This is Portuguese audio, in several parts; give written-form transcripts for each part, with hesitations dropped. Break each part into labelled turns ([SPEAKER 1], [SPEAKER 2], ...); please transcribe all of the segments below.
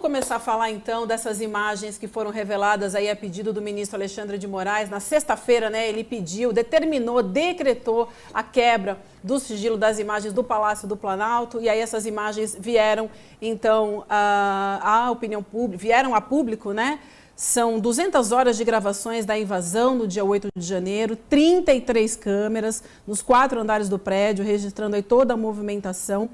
[SPEAKER 1] começar a falar então dessas imagens que foram reveladas aí a pedido do ministro Alexandre de Moraes. Na sexta-feira, né, ele pediu, determinou, decretou a quebra do sigilo das imagens do Palácio do Planalto, e aí essas imagens vieram então à opinião pública, vieram a público, né? São 200 horas de gravações da invasão no dia 8 de janeiro, 33 câmeras nos 4 andares do prédio, registrando aí toda a movimentação.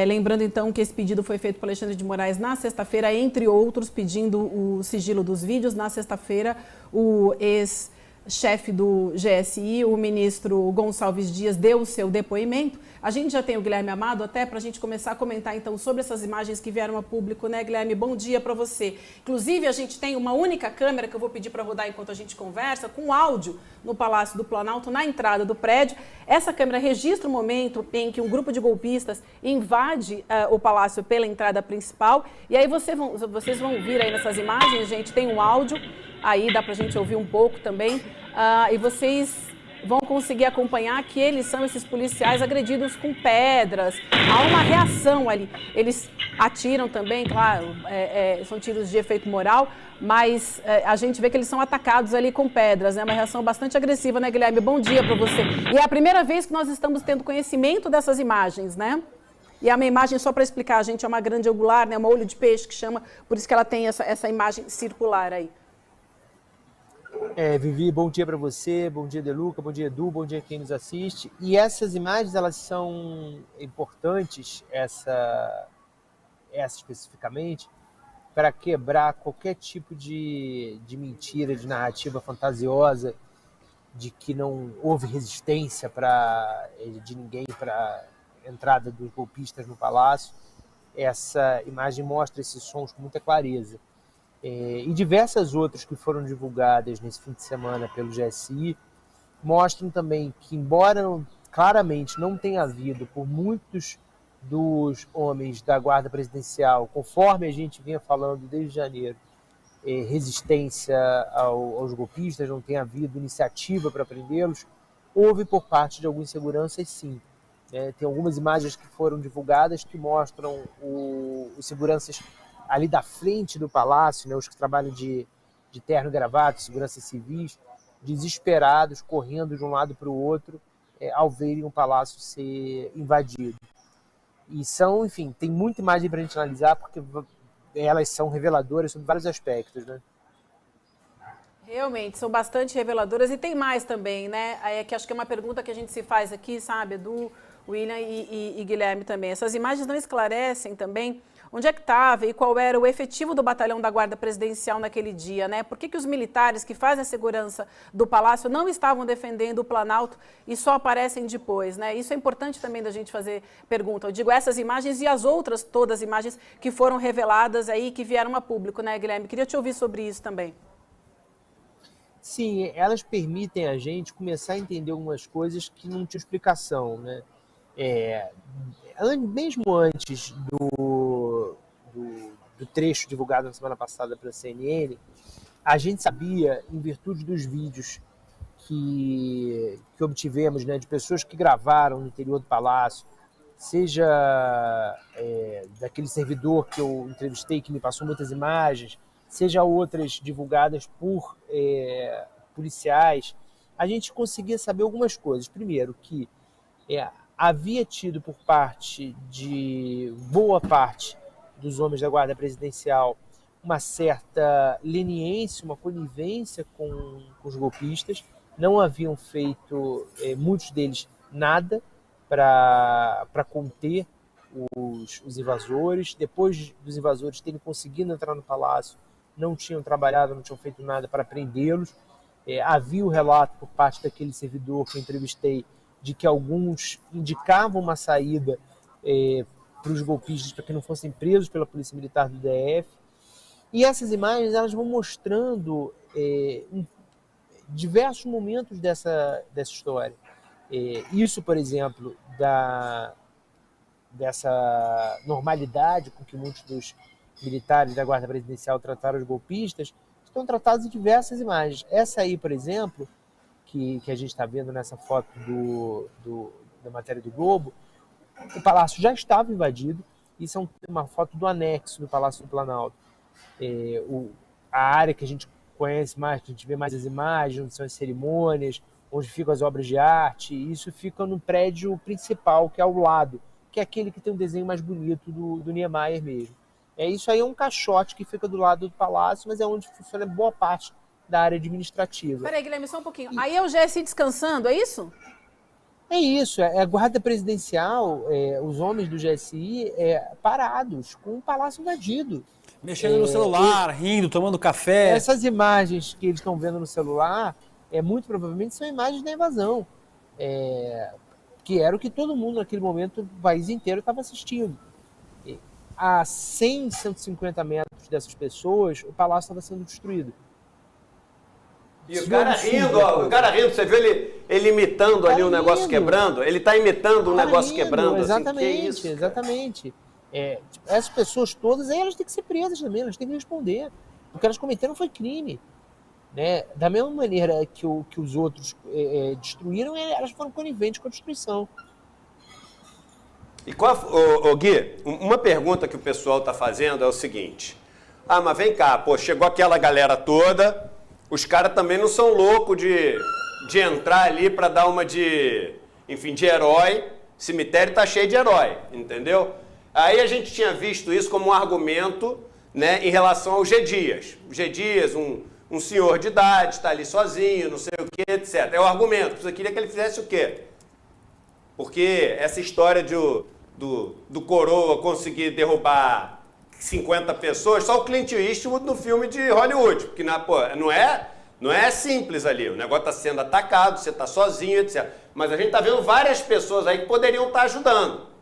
[SPEAKER 1] Lembrando, então, que esse pedido foi feito por Alexandre de Moraes na sexta-feira, entre outros, pedindo o sigilo dos vídeos. Na sexta-feira, o ex-chefe do GSI, o ministro Gonçalves Dias, deu o seu depoimento. A gente já tem o Guilherme Amado até para a gente começar a comentar, então, sobre essas imagens que vieram a público, né, Guilherme? Bom dia para você. Inclusive, a gente tem uma única câmera que eu vou pedir para rodar enquanto a gente conversa, com áudio no Palácio do Planalto, na entrada do prédio. Essa câmera registra o momento em que um grupo de golpistas invade o palácio pela entrada principal. E aí vocês vão ouvir aí nessas imagens, gente, tem um áudio, aí dá para a gente ouvir um pouco também. E vocês vão conseguir acompanhar que eles são esses policiais agredidos com pedras. Há uma reação ali. Eles atiram também, claro, são tiros de efeito moral, mas a gente vê que eles são atacados ali com pedras, né? Uma reação bastante agressiva, né, Guilherme? Bom dia para você. E é a primeira vez que nós estamos tendo conhecimento dessas imagens, né? E é uma imagem, só para explicar, gente, é uma grande angular, né? Uma olho de peixe que chama, por isso que ela tem essa imagem circular aí.
[SPEAKER 2] Vivi, bom dia para você, bom dia Deluca, bom dia Edu, bom dia quem nos assiste. E essas imagens, elas são importantes, essa especificamente, para quebrar qualquer tipo de mentira, de narrativa fantasiosa, de que não houve resistência de ninguém para a entrada dos golpistas no palácio. Essa imagem mostra esses sons com muita clareza. E diversas outras que foram divulgadas nesse fim de semana pelo GSI mostram também que, embora claramente não tenha havido por muitos dos homens da Guarda Presidencial, conforme a gente vinha falando desde janeiro, resistência aos golpistas, não tenha havido iniciativa para prendê-los, houve por parte de alguns seguranças, sim. Tem algumas imagens que foram divulgadas que mostram os seguranças ali da frente do palácio, né, os que trabalham de terno e gravata, seguranças civis, desesperados, correndo de um lado para o outro, ao verem o palácio ser invadido. E enfim, tem muita imagem para a gente analisar, porque elas são reveladoras sobre vários aspectos, né?
[SPEAKER 1] Realmente, são bastante reveladoras, e tem mais também, né? Que acho que é uma pergunta que a gente se faz aqui, sabe, do William e Guilherme também. Essas imagens não esclarecem também onde é que estava e qual era o efetivo do batalhão da Guarda Presidencial naquele dia, né? Por que os militares que fazem a segurança do Palácio não estavam defendendo o Planalto e só aparecem depois, né? Isso é importante também da gente fazer pergunta. Eu digo essas imagens e as outras todas as imagens que foram reveladas aí, que vieram a público, né, Guilherme? Queria te ouvir sobre isso também.
[SPEAKER 2] Sim, elas permitem a gente começar a entender algumas coisas que não tinham explicação, né? Mesmo antes do trecho divulgado na semana passada pela CNN, a gente sabia, em virtude dos vídeos que obtivemos, né, de pessoas que gravaram no interior do palácio, seja daquele servidor que eu entrevistei, que me passou muitas imagens, seja outras divulgadas por policiais, a gente conseguia saber algumas coisas. Primeiro, que havia tido por parte de boa parte dos homens da Guarda Presidencial uma certa leniência, uma conivência com os golpistas. Não haviam feito, muitos deles, nada para conter os invasores. Depois dos invasores terem conseguido entrar no palácio, não tinham trabalhado, não tinham feito nada para prendê-los. Havia o relato por parte daquele servidor que eu entrevistei de que alguns indicavam uma saída para os golpistas, para que não fossem presos pela Polícia Militar do DF. E essas imagens, elas vão mostrando diversos momentos dessa história. Isso, por exemplo, dessa normalidade com que muitos dos militares da Guarda Presidencial trataram os golpistas, estão tratados em diversas imagens. Essa aí, por exemplo, que a gente está vendo nessa foto da matéria do Globo, o palácio já estava invadido, Isso é uma foto do anexo do Palácio do Planalto. A área que a gente conhece mais, que a gente vê mais as imagens, onde são as cerimônias, onde ficam as obras de arte, isso fica no prédio principal, que é ao lado, que é aquele que tem um desenho mais bonito do Niemeyer mesmo. Isso aí é um caixote que fica do lado do palácio, mas é onde funciona boa parte da área administrativa.
[SPEAKER 1] Peraí, Guilherme, só um pouquinho. Aí é o GSI descansando, é isso?
[SPEAKER 2] É isso, é a guarda presidencial, os homens do GSI parados, com o palácio invadido.
[SPEAKER 3] Mexendo no celular, rindo, tomando café.
[SPEAKER 2] Essas imagens que eles estão vendo no celular, muito provavelmente são imagens da invasão, que era o que todo mundo naquele momento, o país inteiro, estava assistindo. A 100, 150 metros dessas pessoas, o palácio estava sendo destruído.
[SPEAKER 4] E o cara rindo, você viu ele imitando ali o negócio quebrando? Ele está imitando um negócio quebrando.
[SPEAKER 2] Exatamente,
[SPEAKER 4] assim, que isso,
[SPEAKER 2] exatamente. Essas pessoas todas, aí elas têm que ser presas também, elas têm que responder. O que elas cometeram foi crime. Né? Da mesma maneira que os outros destruíram, elas foram coniventes com a destruição.
[SPEAKER 4] E Gui, uma pergunta que o pessoal está fazendo é o seguinte. Mas vem cá, chegou aquela galera toda, os caras também não são loucos de entrar ali para dar uma de herói. Cemitério tá cheio de herói, entendeu? Aí a gente tinha visto isso como um argumento, né, em relação ao G. Dias. O G. Dias, um senhor de idade, está ali sozinho, não sei o que, etc. É o argumento. Você queria que ele fizesse o quê? Porque essa história do Coroa conseguir derrubar 50 pessoas, só o Clint Eastwood no filme de Hollywood. Porque não é simples ali. O negócio está sendo atacado, você está sozinho, etc. Mas a gente está vendo várias pessoas aí que poderiam estar ajudando.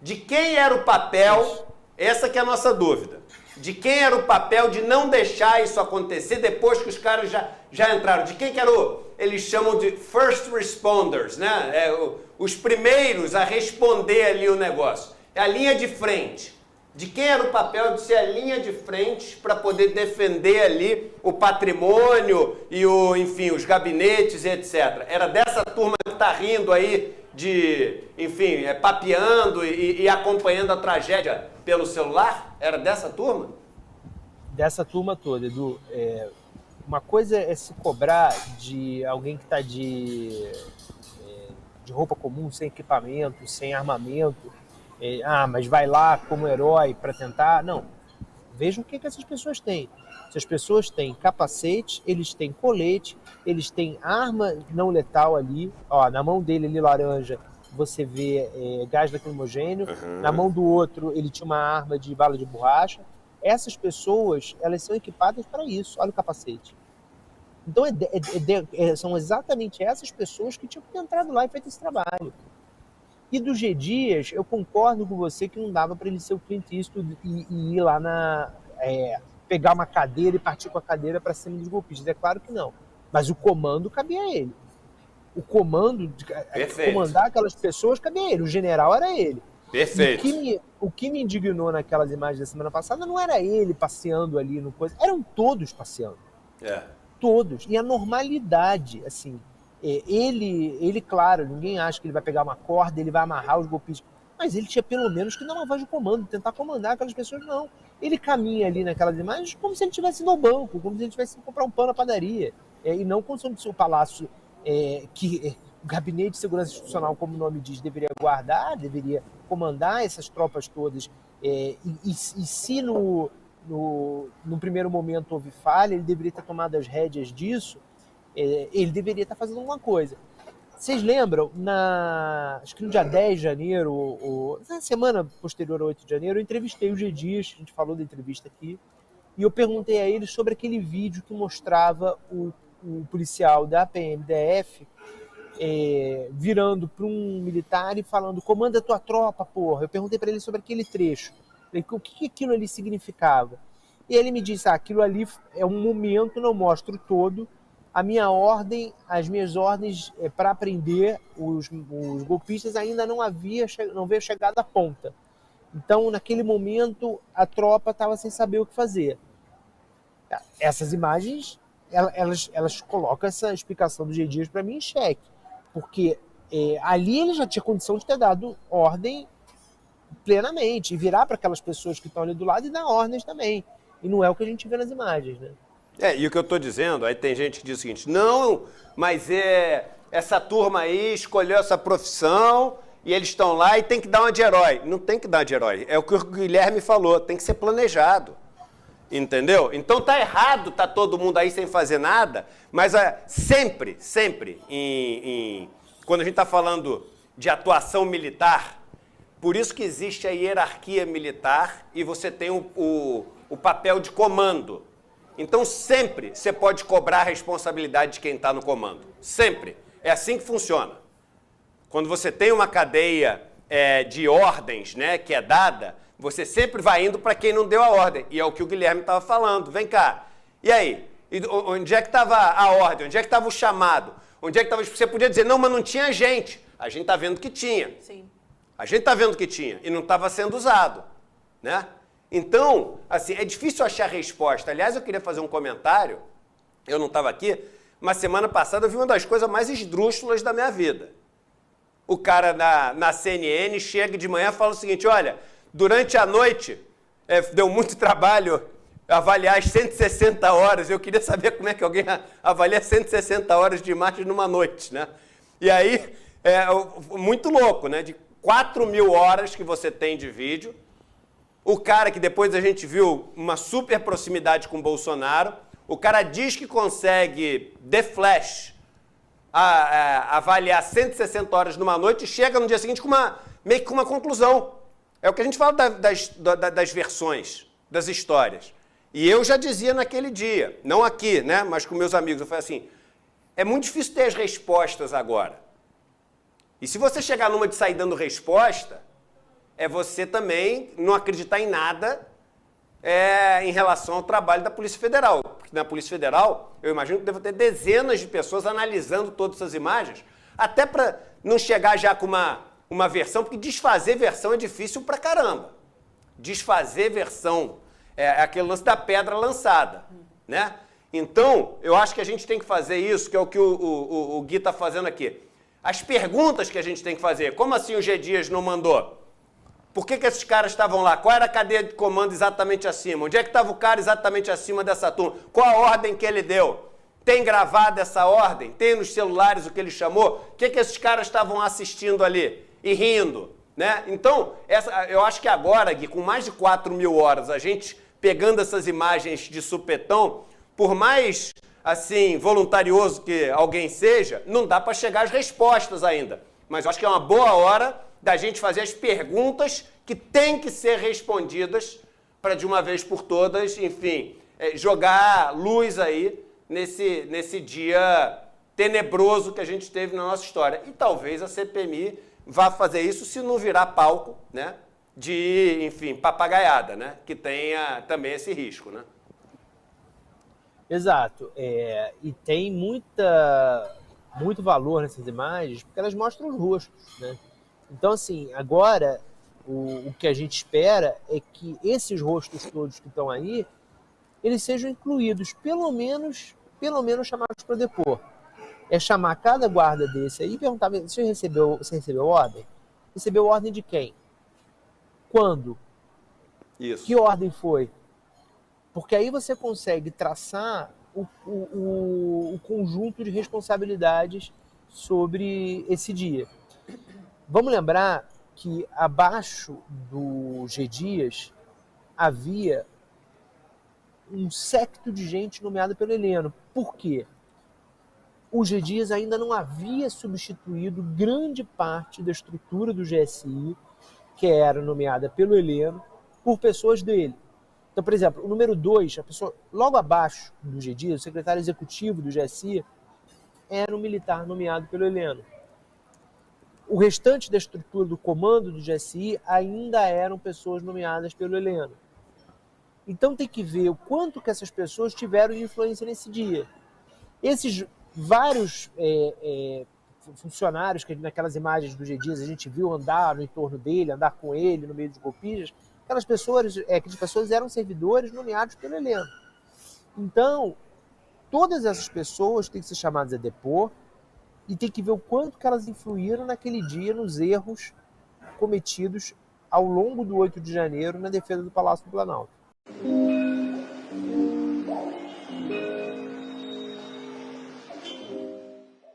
[SPEAKER 4] De quem era o papel, essa que é a nossa dúvida, de quem era o papel de não deixar isso acontecer depois que os caras já entraram? De quem que era eles chamam de first responders, né? Os primeiros a responder ali o negócio. É a linha de frente. De quem era o papel de ser a linha de frente para poder defender ali o patrimônio e os gabinetes e etc. Era dessa turma que está rindo aí papeando e acompanhando a tragédia pelo celular? Era dessa turma?
[SPEAKER 2] Dessa turma toda, Edu. Uma coisa é se cobrar de alguém que está de roupa comum, sem equipamento, sem armamento. Mas vai lá como herói para tentar. Não. Veja o que essas pessoas têm. Essas pessoas têm capacete, eles têm colete, eles têm arma não letal ali. Na mão dele ali, laranja, você vê gás lacrimogêneo. Uhum. Na mão do outro, ele tinha uma arma de bala de borracha. Essas pessoas, elas são equipadas para isso. Olha o capacete. Então, são exatamente essas pessoas que tinham que ter entrado lá e feito esse trabalho. E do G. Dias, eu concordo com você que não dava para ele ser o Clint Eastwood e ir lá pegar uma cadeira e partir com a cadeira para cima dos golpistas. É claro que não. Mas o comando cabia a ele. O comando de comandar aquelas pessoas cabia a ele. O general era ele.
[SPEAKER 4] Perfeito.
[SPEAKER 2] O que me indignou naquelas imagens da semana passada não era ele passeando ali no coisa. Eram todos passeando. Todos. E a normalidade, assim. Ele, claro, ninguém acha que ele vai pegar uma corda, ele vai amarrar os golpistas. Mas ele tinha pelo menos que dar uma voz de comando, tentar comandar aquelas pessoas, não. Ele caminha ali naquelas imagens como se ele estivesse no banco, como se ele tivesse que comprar um pão na padaria. E não como se o palácio, que o Gabinete de Segurança Institucional, como o nome diz, deveria guardar, deveria comandar essas tropas todas. E se no primeiro momento houve falha, ele deveria ter tomado as rédeas disso. Ele deveria estar fazendo alguma coisa. Vocês lembram, acho que no dia 10 de janeiro, na semana posterior ao 8 de janeiro, eu entrevistei o G. Dias, a gente falou da entrevista aqui, e eu perguntei a ele sobre aquele vídeo que mostrava o policial da PMDF virando para um militar e falando: comanda a tua tropa, porra. Eu perguntei para ele sobre aquele trecho, o que aquilo ali significava. E ele me disse: aquilo ali é um momento, não mostro todo. A minha ordem, as minhas ordens para prender os golpistas ainda não veio chegada à ponta. Então, naquele momento, a tropa estava sem saber o que fazer. Essas imagens, elas colocam essa explicação do G. Dias para mim em xeque. Porque ali ele já tinha condição de ter dado ordem plenamente, e virar para aquelas pessoas que estão ali do lado e dar ordens também. E não é o que a gente vê nas imagens, né?
[SPEAKER 4] E o que eu estou dizendo, aí tem gente que diz o seguinte, não, mas essa turma aí escolheu essa profissão e eles estão lá e tem que dar uma de herói. Não tem que dar de herói, é o que o Guilherme falou, tem que ser planejado. Entendeu? Então tá errado, tá todo mundo aí sem fazer nada, mas sempre, quando a gente está falando de atuação militar, por isso que existe a hierarquia militar e você tem o papel de comando. Então sempre você pode cobrar a responsabilidade de quem está no comando. Sempre. É assim que funciona. Quando você tem uma cadeia de ordens, né, que é dada, você sempre vai indo para quem não deu a ordem. E é o que o Guilherme estava falando. Vem cá. E aí? Onde é que estava a ordem? Onde é que estava o chamado? Onde é que estava... Você podia dizer, não, mas não tinha gente. A gente está vendo que tinha.
[SPEAKER 1] Sim.
[SPEAKER 4] A gente está vendo que tinha. E não estava sendo usado. Né? Então, assim, é difícil achar resposta. Aliás, eu queria fazer um comentário. Eu não estava aqui, mas semana passada eu vi uma das coisas mais esdrúxulas da minha vida. O cara na CNN chega de manhã e fala o seguinte, olha... Durante a noite, deu muito trabalho avaliar as 160 horas. Eu queria saber como é que alguém avalia 160 horas de imagem numa noite, né? E aí, muito louco, né? De 4.000 horas que você tem de vídeo. O cara que depois a gente viu uma super proximidade com o Bolsonaro. O cara diz que consegue, de flash, avaliar 160 horas numa noite e chega no dia seguinte meio que com uma conclusão. É o que a gente fala das versões, das histórias. E eu já dizia naquele dia, não aqui, né, mas com meus amigos, eu falei assim, é muito difícil ter as respostas agora. E se você chegar numa de sair dando resposta, é você também não acreditar em nada em relação ao trabalho da Polícia Federal. Porque na Polícia Federal, eu imagino que deve ter dezenas de pessoas analisando todas essas imagens, até para não chegar já com uma versão, porque desfazer versão é difícil pra caramba. Desfazer versão é aquele lance da pedra lançada, né? Então, eu acho que a gente tem que fazer isso, que é o que o Gui está fazendo aqui. As perguntas que a gente tem que fazer, como assim o G. Dias não mandou? Por que esses caras estavam lá? Qual era a cadeia de comando exatamente acima? Onde é que estava o cara exatamente acima dessa turma? Qual a ordem que ele deu? Tem gravado essa ordem? Tem nos celulares o que ele chamou? O que esses caras estavam assistindo ali? E rindo, né? Então, eu acho que agora, Gui, com mais de 4.000 horas, a gente pegando essas imagens de supetão, por mais, assim, voluntarioso que alguém seja, não dá para chegar às respostas ainda. Mas eu acho que é uma boa hora da gente fazer as perguntas que têm que ser respondidas para, de uma vez por todas, enfim, jogar luz aí nesse dia tenebroso que a gente teve na nossa história. E talvez a CPMI vá fazer isso se não virar palco, né, de, enfim, papagaiada, né, que tenha também esse risco, né?
[SPEAKER 2] Exato. E tem muito valor nessas imagens, porque elas mostram os rostos, né? Então, assim, agora, o que a gente espera é que esses rostos todos que estão aí, eles sejam incluídos, pelo menos chamados para depor. É chamar cada guarda desse aí e perguntar, você recebeu ordem? Recebeu ordem de quem? Quando?
[SPEAKER 4] Isso.
[SPEAKER 2] Que ordem foi? Porque aí você consegue traçar o conjunto de responsabilidades sobre esse dia. Vamos lembrar que abaixo do G. Dias havia um séquito de gente nomeada pelo Heleno. Por quê? O G. Dias ainda não havia substituído grande parte da estrutura do GSI, que era nomeada pelo Heleno, por pessoas dele. Então, por exemplo, o número 2, a pessoa logo abaixo do G. Dias, o secretário executivo do GSI, era um militar nomeado pelo Heleno. O restante da estrutura do comando do GSI ainda eram pessoas nomeadas pelo Heleno. Então tem que ver o quanto que essas pessoas tiveram de influência nesse dia. Esses vários funcionários que naquelas imagens do G. Dias a gente viu andar no entorno dele, andar com ele no meio dos golpistas, aquelas pessoas eram servidores nomeados pelo Heleno. Então, todas essas pessoas têm que ser chamadas a depor e tem que ver o quanto que elas influíram naquele dia nos erros cometidos ao longo do 8 de janeiro na defesa do Palácio do Planalto.